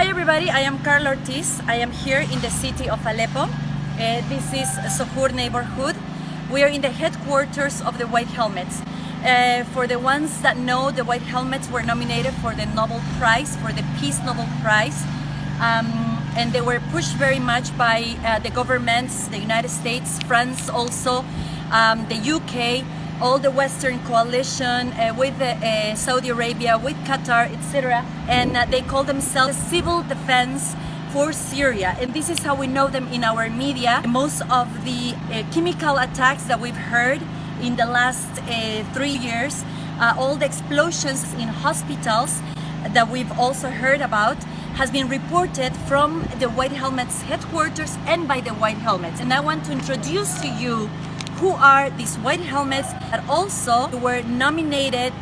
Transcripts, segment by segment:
everybody, I am CARLA Ortiz. I am here in the city of Aleppo. This is Sohur neighborhood. We are in the headquarters of the White Helmets. For the ones that know, the White Helmets were nominated for the Nobel Prize, for the Peace Nobel Prize. And they were pushed very much by the governments, the United States, France also, the UK, all the Western coalition with Saudi Arabia, with Qatar, etc. And they call themselves Civil Defense for Syria. And this is how we know them in our media. Most of the chemical attacks that we've heard in the last 3 years, all the explosions in hospitals that we've also heard about, has been reported from the White Helmets headquarters and by the White Helmets. And I want to introduce to you who are these White Helmets that also were nominated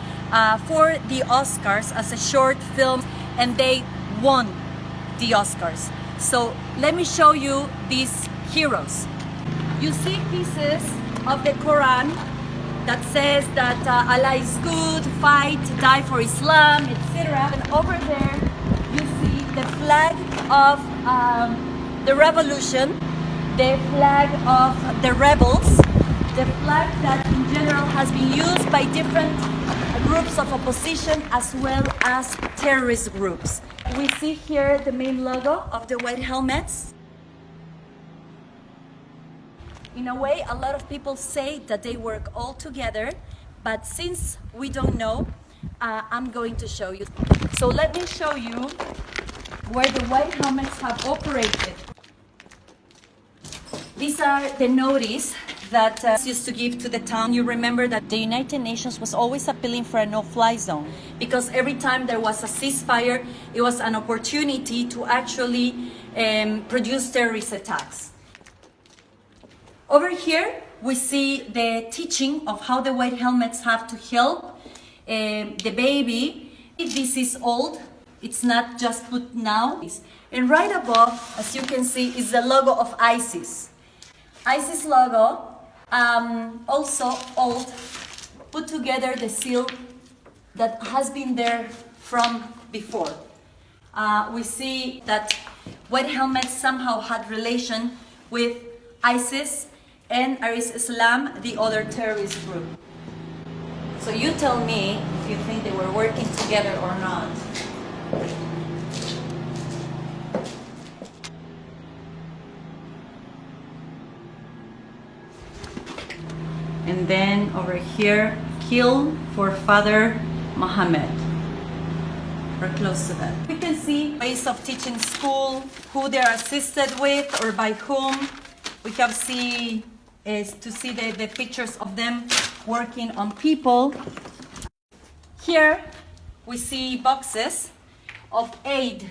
for the Oscars as a short film, and they won the Oscars. So let me show you these heroes. You see pieces of the Quran that says that Allah is good, fight, die for Islam, etc. And over there you see the flag of the revolution, the flag of the rebels, the flag that in general has been used by different groups of opposition as well as terrorist groups. We see here the main logo of the White Helmets. In a way, a lot of people say that they work all together, but since we don't know, I'm going to show you. So let me show you where the White Helmets have operated. These are the notice that used to give to the town. You remember that the United Nations was always appealing for a no-fly zone, because every time there was a ceasefire, it was an opportunity to actually produce terrorist attacks. Over here, we see the teaching of how the White Helmets have to help the baby. This is old. It's not just put now. And right above, as you can see, is the logo of ISIS. ISIS logo, also old, put together the seal that has been there from before. We see that White Helmets somehow had relation with ISIS and Islam, the other terrorist group. So you tell me if you think they were working together or not. And then over here, kill for Father Muhammad. We're close to that. We can see ways of teaching school, who they're assisted with or by whom. We can see the pictures of them working on people. Here we see boxes of aid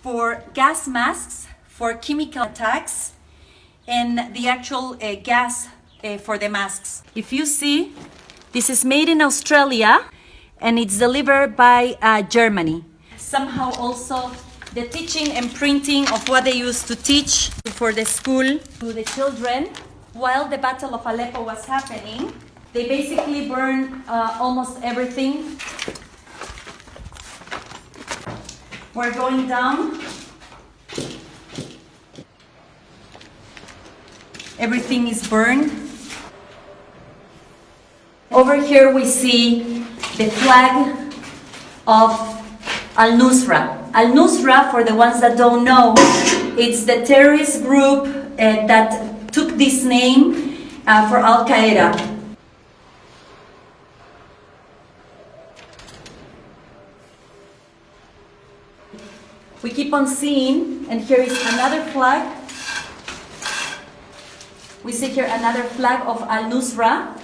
for gas masks, for chemical attacks, and the actual gas for the masks. If you see, this is made in Australia and it's delivered by Germany. Somehow also the teaching and printing of what they used to teach for the school to the children. While the Battle of Aleppo was happening, they basically burned almost everything. We're going down. Everything is burned. Over here we see the flag of Al-Nusra. Al-Nusra, for the ones that don't know, it's the terrorist group that took this name for Al-Qaeda. We keep on seeing, and here is another flag. We see here another flag of Al-Nusra.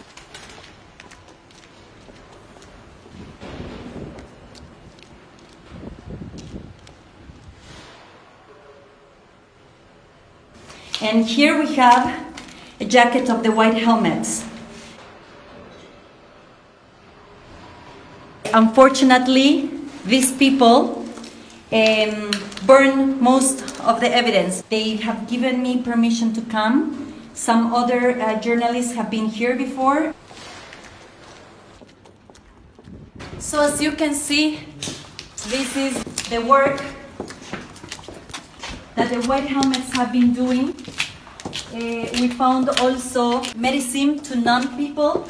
And here we have a jacket of the White Helmets. Unfortunately, these people burn most of the evidence. They have given me permission to come. Some other journalists have been here before. So as you can see, this is the work that the white helmets have been doing. We found also medicine to numb people.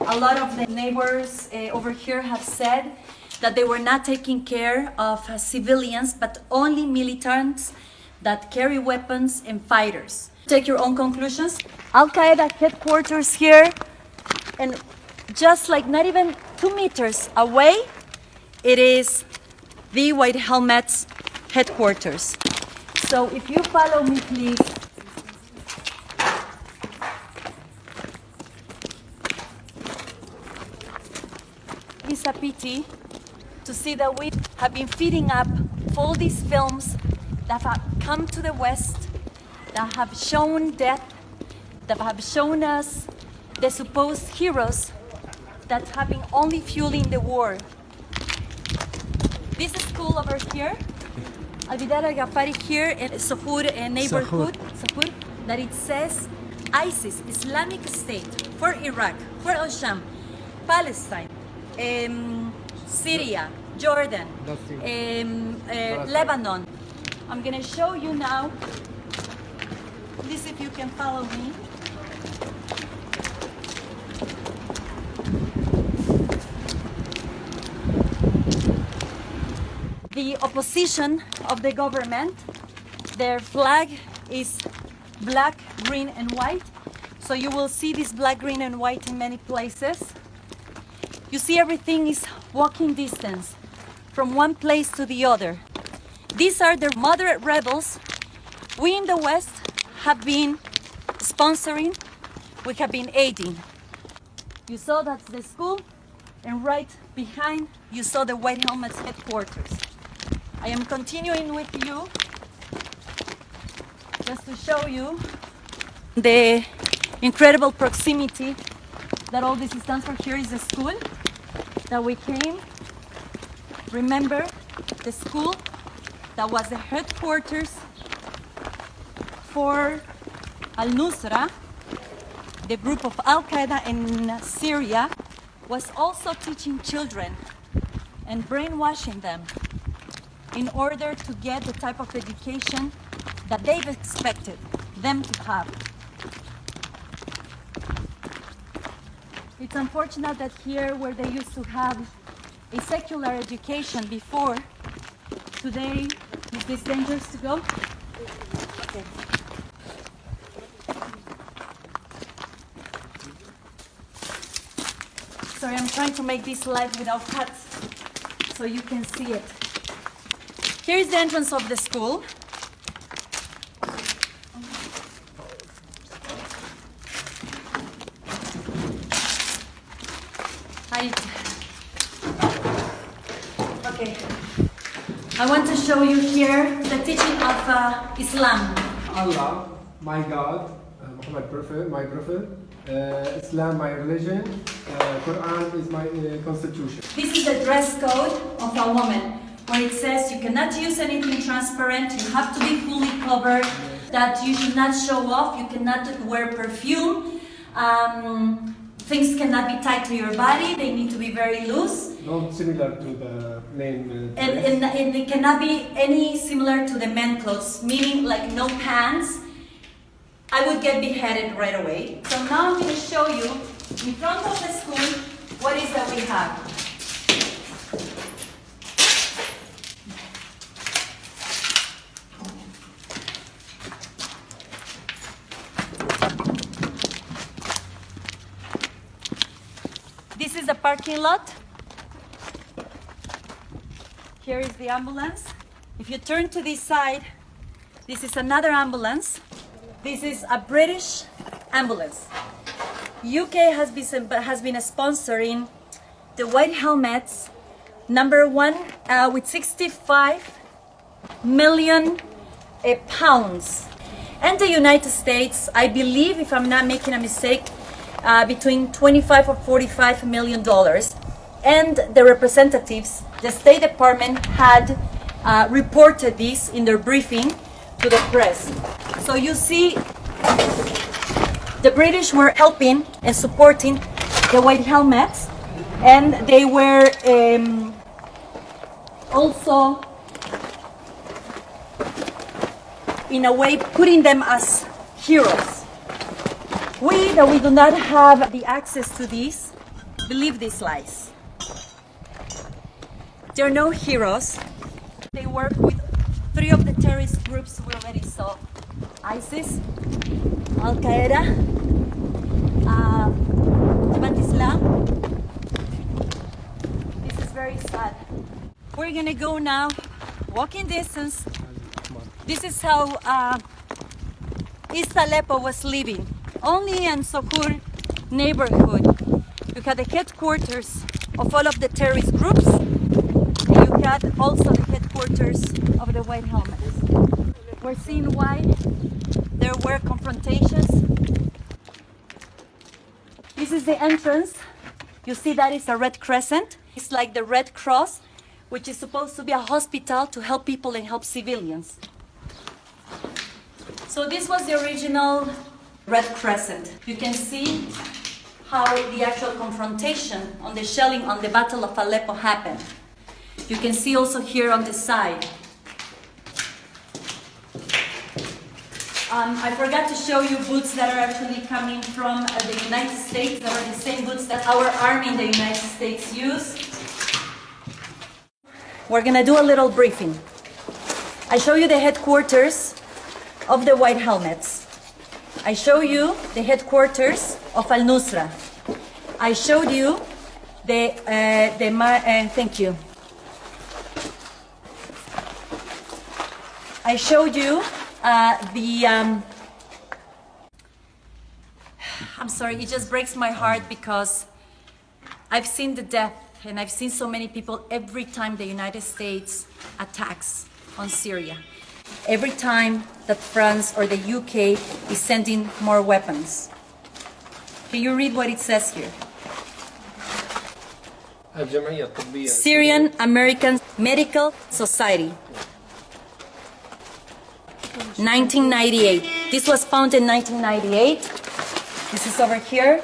A lot of the neighbors over here have said that they were not taking care of civilians, but only militants that carry weapons and fighters. Take your own conclusions. Al-Qaeda headquarters here, and just like not even 2 meters away, it is the White Helmets headquarters. So if you follow me, please. It's a pity to see that we have been feeding up all these films that have come to the West, that have shown death, that have shown us the supposed heroes that have been only fueling the war. This school over here, Al-Bidal al-Ghaffari here in Sohur neighborhood, Sohur, that it says ISIS, Islamic State, for Iraq, for Al-Sham, Palestine, Syria, Jordan, Lebanon. I'm going to show you now. Please, if you can follow me. The opposition of the government, their flag is black, green, and white. So you will see this black, green, and white in many places. You see everything is walking distance from one place to the other. These are the moderate rebels we in the West have been sponsoring, we have been aiding. You saw that's the school, and right behind you saw the White Helmets headquarters. I am continuing with you just to show you the incredible proximity that all this stands for. Here is the school that we came. Remember, the school that was the headquarters for Al-Nusra, the group of Al-Qaeda in Syria, was also teaching children and brainwashing them in order to get the type of education that they've expected them to have. It's unfortunate that here, where they used to have a secular education before, today is this dangerous to go? Okay. Sorry, I'm trying to make this live without cuts so you can see it. Here is the entrance of the school. Okay. I want to show you here the teaching of Islam. Allah, my God, Muhammad Prophet, my Prophet, Islam, my religion, Quran is my constitution. This is the dress code of a woman, where it says you cannot use anything transparent, you have to be fully covered, that you should not show off, you cannot wear perfume, things cannot be tied to your body, they need to be very loose. Not similar to the name. And it cannot be any similar to the men clothes, meaning like no pants. I would get beheaded right away. So now I'm going to show you in front of the school what is that we have. This is the parking lot. Here is the ambulance. If you turn to this side, this is another ambulance. This is a British ambulance. UK has been sponsoring the White Helmets, #1 with 65 million pounds. And the United States, I believe, if I'm not making a mistake, between 25 or 45 million dollars. And the representatives, the State Department had reported this in their briefing to the press. So you see, the British were helping and supporting the White Helmets, and they were also in a way, putting them as heroes. We, that we do not have the access to these, believe these lies. There are no heroes. They work with 3 of the terrorist groups we already saw. ISIS, Al-Qaeda, Jamaat Islam. This is very sad. We're gonna go now, walking distance. This is how East Aleppo was living. Only in Sokhur neighborhood. You had the headquarters of all of the terrorist groups. And you had also the headquarters of the White Helmets. We're seeing why there were confrontations. This is the entrance. You see that is a red crescent. It's like the Red Cross, which is supposed to be a hospital to help people and help civilians. So this was the original Red Crescent. You can see how the actual confrontation on the shelling on the Battle of Aleppo happened. You can see also here on the side. I forgot to show you boots that are actually coming from the United States. That are the same boots that our army in the United States use. We're gonna do a little briefing. I show you the headquarters of the White Helmets. I show you the headquarters of Al-Nusra. I showed you thank you. I showed you I'm sorry, it just breaks my heart because I've seen the death and I've seen so many people every time the United States attacks on Syria. Every time that France or the UK is sending more weapons. Can you read what it says here? Syrian American Medical Society. 1998. This was founded in 1998. This is over here.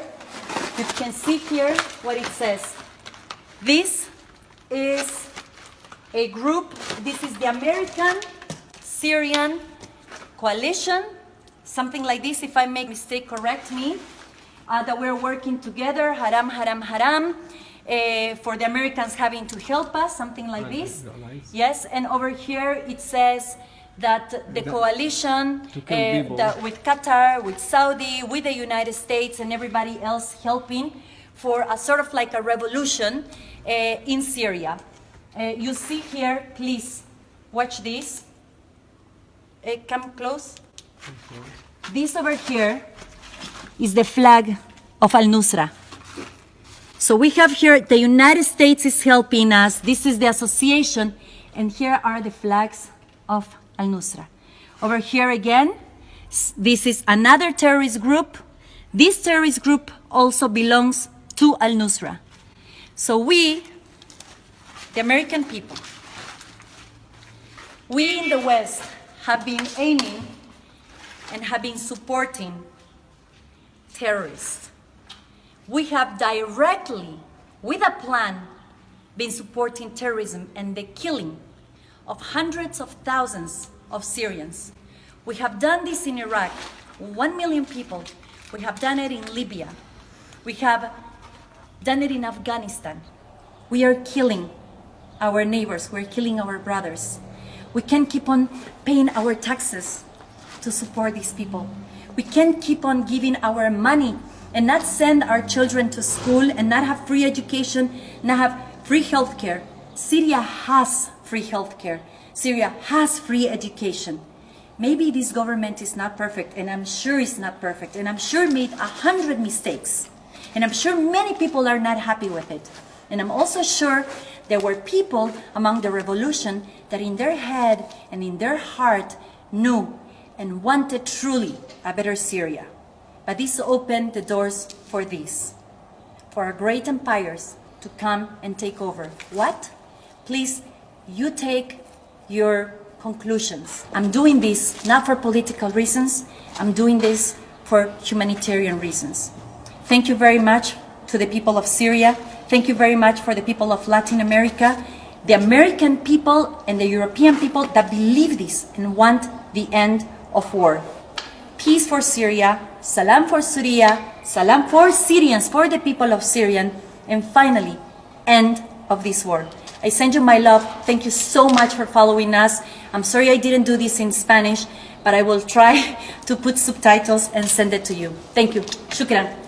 You can see here what it says. This is a group. This is the American Syrian Coalition, something like this. If I make a mistake, correct me. That we're working together, haram, haram, haram, for the Americans having to help us, something like this. Yes, and over here it says that the coalition with Qatar, with Saudi, with the United States and everybody else helping for a sort of like a revolution in Syria. You see here, please watch this. Come close. This over here is the flag of Al-Nusra. So we have here, the United States is helping us. This is the association, and here are the flags of Al-Nusra. Over here again, this is another terrorist group. This terrorist group also belongs to Al-Nusra. So we, the American people, we in the West have been aiming and have been supporting terrorists. We have directly, with a plan, been supporting terrorism and the killing of hundreds of thousands of Syrians. We have done this in Iraq, 1 million people. We have done it in Libya. We have done it in Afghanistan. We are killing our neighbors. We're killing our brothers. We can't keep on paying our taxes to support these people. We can't keep on giving our money and not send our children to school and not have free education, not have free health care. Syria has free health care. Syria has free education. Maybe this government is not perfect, and I'm sure it's not perfect, and I'm sure made 100 mistakes. And I'm sure many people are not happy with it. And I'm also sure there were people among the revolution that in their head and in their heart knew and wanted truly a better Syria. But this opened the doors for this, for our great empires to come and take over. What? Please, you take your conclusions. I'm doing this not for political reasons. I'm doing this for humanitarian reasons. Thank you very much to the people of Syria. Thank you very much for the people of Latin America, the American people and the European people that believe this and want the end of war. Peace for Syria, salam for Syria, salam for Syrians, for the people of Syria, and finally, end of this war. I send you my love. Thank you so much for following us. I'm sorry I didn't do this in Spanish, but I will try to put subtitles and send it to you. Thank you. Shukran.